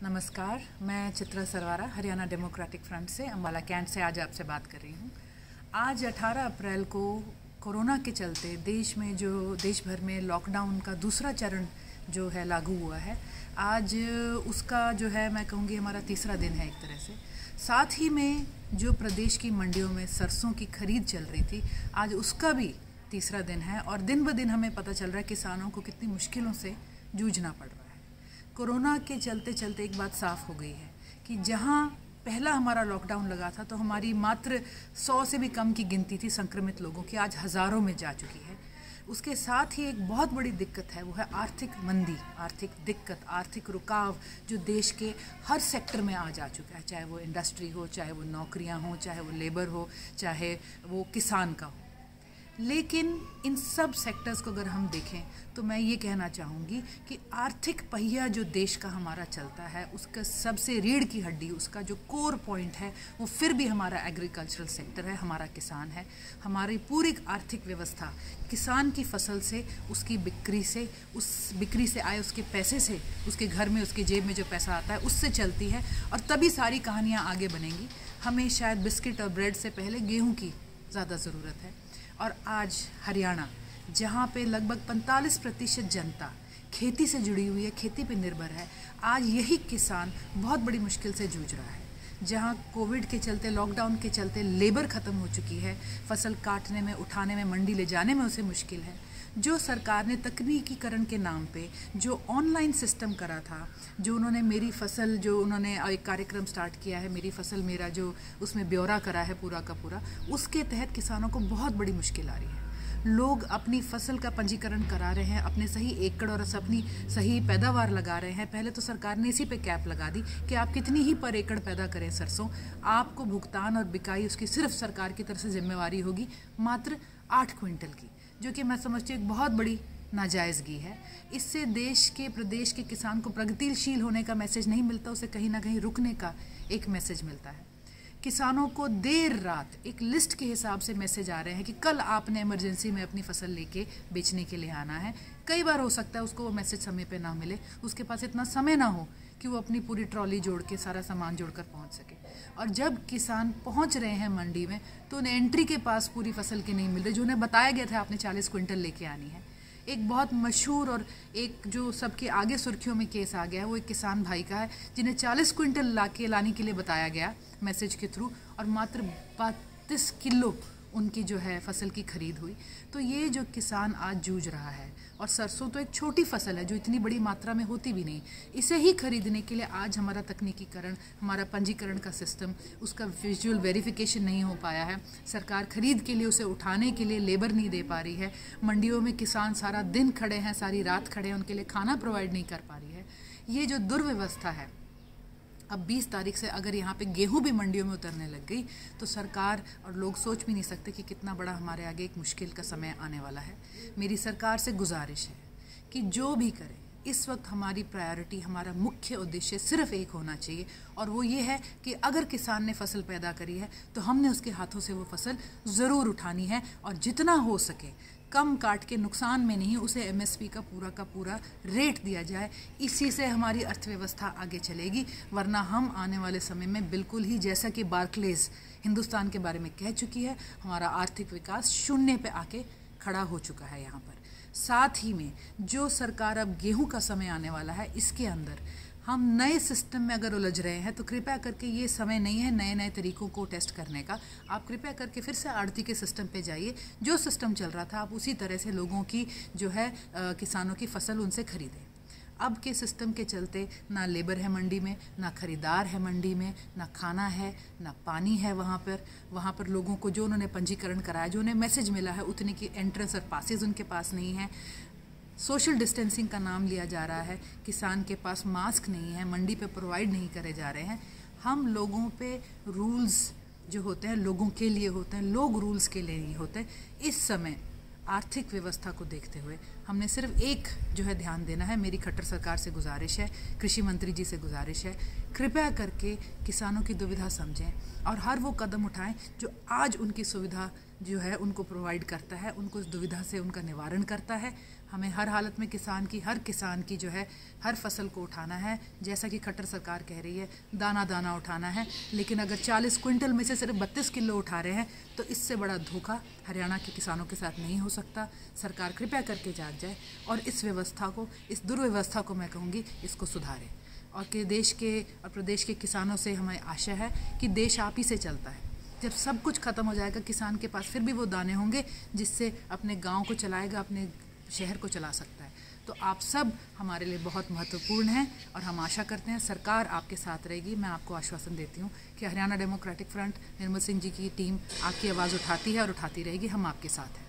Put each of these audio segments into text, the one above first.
नमस्कार, मैं Chitra Sarwara Haryana democratic front से अम्बाला कैंट से आज आपसे बात कर रही हूँ। आज 18 अप्रैल को कोरोना के चलते देश भर में लॉकडाउन का दूसरा चरण जो है लागू हुआ है। आज उसका जो है मैं कहूँगी हमारा तीसरा दिन है एक तरह से। साथ ही में जो प्रदेश की मंडियों में सरसों की खरीद चल रही थी, आज उसका भी तीसरा दिन है और दिन ब दिन हमें पता चल रहा है किसानों को कितनी मुश्किलों से जूझना पड़ रहा है। कोरोना के चलते चलते एक बात साफ हो गई है कि जहां पहला हमारा लॉकडाउन लगा था तो हमारी मात्र 100 से भी कम की गिनती थी संक्रमित लोगों की, आज हज़ारों में जा चुकी है। उसके साथ ही एक बहुत बड़ी दिक्कत है, वो है आर्थिक मंदी, आर्थिक दिक्कत, आर्थिक रुकाव जो देश के हर सेक्टर में आ जा चुका है, चाहे वो इंडस्ट्री हो, चाहे वो नौकरियां हो, चाहे वो लेबर हो, चाहे वो किसान का हो। लेकिन इन सब सेक्टर्स को अगर हम देखें तो मैं ये कहना चाहूँगी कि आर्थिक पहिया जो देश का हमारा चलता है, उसका सबसे रीढ़ की हड्डी, उसका जो कोर पॉइंट है, वो फिर भी हमारा एग्रीकल्चरल सेक्टर है, हमारा किसान है। हमारी पूरी आर्थिक व्यवस्था किसान की फसल से, उसकी बिक्री से, उस बिक्री से आए उसके पैसे से, उसके घर में उसकी जेब में जो पैसा आता है उससे चलती है और तभी सारी कहानियाँ आगे बनेंगी। हमें शायद बिस्किट और ब्रेड से पहले गेहूँ की ज़्यादा ज़रूरत है। और आज हरियाणा, जहाँ पे लगभग 45% जनता खेती से जुड़ी हुई है, खेती पे निर्भर है, आज यही किसान बहुत बड़ी मुश्किल से जूझ रहा है। जहाँ कोविड के चलते, लॉकडाउन के चलते लेबर ख़त्म हो चुकी है, फसल काटने में, उठाने में, मंडी ले जाने में उसे मुश्किल है। जो सरकार ने तकनीकीकरण के नाम पे जो ऑनलाइन सिस्टम करा था, जो उन्होंने मेरी फसल, जो उन्होंने एक कार्यक्रम स्टार्ट किया है, मेरी फसल मेरा, जो उसमें ब्यौरा करा है पूरा का पूरा, उसके तहत किसानों को बहुत बड़ी मुश्किल आ रही है। लोग अपनी फसल का पंजीकरण करा रहे हैं, अपने सही एकड़ और अपनी सही पैदावार लगा रहे हैं। पहले तो सरकार ने इसी पे कैप लगा दी कि आप कितनी ही पर एकड़ पैदा करें सरसों, आपको भुगतान और बिकाई उसकी सिर्फ सरकार की तरफ से जिम्मेवारी होगी, मात्र 8 क्विंटल की, जो कि मैं समझती हूँ एक बहुत बड़ी नाजायज़गी है। इससे देश के, प्रदेश के किसान को प्रगतिशील होने का मैसेज नहीं मिलता, उसे कहीं ना कहीं रुकने का एक मैसेज मिलता है। किसानों को देर रात एक लिस्ट के हिसाब से मैसेज आ रहे हैं कि कल आपने इमरजेंसी में अपनी फसल लेके बेचने के लिए आना है। कई बार हो सकता है उसको वो मैसेज समय पे ना मिले, उसके पास इतना समय ना हो कि वो अपनी पूरी ट्रॉली जोड़ के सारा सामान जोड़कर पहुंच सके। और जब किसान पहुंच रहे हैं मंडी में तो उन्हें एंट्री के पास पूरी फसल के नहीं मिल रही, जो उन्हें बताया गया था आपने 40 क्विंटल लेके आनी है। एक बहुत मशहूर और एक जो सबके आगे सुर्खियों में केस आ गया है, वो एक किसान भाई का है जिन्हें 40 क्विंटल लाने के लिए बताया गया मैसेज के थ्रू, और मात्र 32 किलो उनकी जो है फसल की खरीद हुई। तो ये जो किसान आज जूझ रहा है, और सरसों तो एक छोटी फसल है जो इतनी बड़ी मात्रा में होती भी नहीं, इसे ही खरीदने के लिए आज हमारा तकनीकीकरण, हमारा पंजीकरण का सिस्टम, उसका विजुअल वेरिफिकेशन नहीं हो पाया है। सरकार खरीद के लिए, उसे उठाने के लिए लेबर नहीं दे पा रही है। मंडियों में किसान सारा दिन खड़े हैं, सारी रात खड़े हैं, उनके लिए खाना प्रोवाइड नहीं कर पा रही है। ये जो दुर्व्यवस्था है, अब 20 तारीख से अगर यहाँ पे गेहूं भी मंडियों में उतरने लग गई तो सरकार और लोग सोच भी नहीं सकते कि कितना बड़ा हमारे आगे एक मुश्किल का समय आने वाला है। मेरी सरकार से गुजारिश है कि जो भी करे, इस वक्त हमारी प्रायोरिटी, हमारा मुख्य उद्देश्य सिर्फ एक होना चाहिए, और वो ये है कि अगर किसान ने फसल पैदा करी है तो हमने उसके हाथों से वो फसल ज़रूर उठानी है, और जितना हो सके कम काट के, नुकसान में नहीं, उसे एमएसपी का पूरा रेट दिया जाए। इसी से हमारी अर्थव्यवस्था आगे चलेगी, वरना हम आने वाले समय में बिल्कुल ही, जैसा कि बार्कलेज हिंदुस्तान के बारे में कह चुकी है, हमारा आर्थिक विकास शून्य पे आके खड़ा हो चुका है यहाँ पर। साथ ही में जो सरकार, अब गेहूं का समय आने वाला है, इसके अंदर हम नए सिस्टम में अगर उलझ रहे हैं तो कृपया करके ये समय नहीं है नए नए तरीकों को टेस्ट करने का। आप कृपया करके फिर से आड़ती के सिस्टम पे जाइए, जो सिस्टम चल रहा था आप उसी तरह से लोगों की जो है किसानों की फसल उनसे खरीदें। अब के सिस्टम के चलते ना लेबर है मंडी में, ना खरीदार है मंडी में, ना खाना है, ना पानी है वहाँ पर लोगों को जो उन्होंने पंजीकरण कराया, जो उन्हें मैसेज मिला है, उतने की एंट्रेंस और पासेज उनके पास नहीं है। सोशल डिस्टेंसिंग का नाम लिया जा रहा है, किसान के पास मास्क नहीं है, मंडी पे प्रोवाइड नहीं करे जा रहे हैं। हम लोगों पे रूल्स जो होते हैं लोगों के लिए होते हैं, लोग रूल्स के लिए नहीं होते। इस समय आर्थिक व्यवस्था को देखते हुए हमने सिर्फ एक जो है ध्यान देना है। मेरी खट्टर सरकार से गुजारिश है, कृषि मंत्री जी से गुजारिश है, कृपया करके किसानों की दुविधा समझें और हर वो कदम उठाएं जो आज उनकी सुविधा जो है उनको प्रोवाइड करता है, उनको इस दुविधा से उनका निवारण करता है। हमें हर हालत में हर किसान की जो है हर फसल को उठाना है। जैसा कि खट्टर सरकार कह रही है, दाना दाना उठाना है, लेकिन अगर 40 क्विंटल में से सिर्फ 32 किलो उठा रहे हैं तो इससे बड़ा धोखा हरियाणा के किसानों के साथ नहीं हो सकता। सरकार कृपया करके जाग जाए और इस दुर्व्यवस्था को मैं कहूँगी इसको सुधारे, और कि देश के और प्रदेश के किसानों से हमें आशा है कि देश आप ही से चलता है। जब सब कुछ ख़त्म हो जाएगा, किसान के पास फिर भी वो दाने होंगे जिससे अपने गांव को चलाएगा, अपने शहर को चला सकता है। तो आप सब हमारे लिए बहुत महत्वपूर्ण हैं और हम आशा करते हैं सरकार आपके साथ रहेगी। मैं आपको आश्वासन देती हूँ कि हरियाणा डेमोक्रेटिक फ्रंट, निर्मल सिंह जी की टीम आपकी आवाज़ उठाती है और उठाती रहेगी। हम आपके साथ हैं।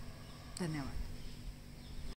धन्यवाद।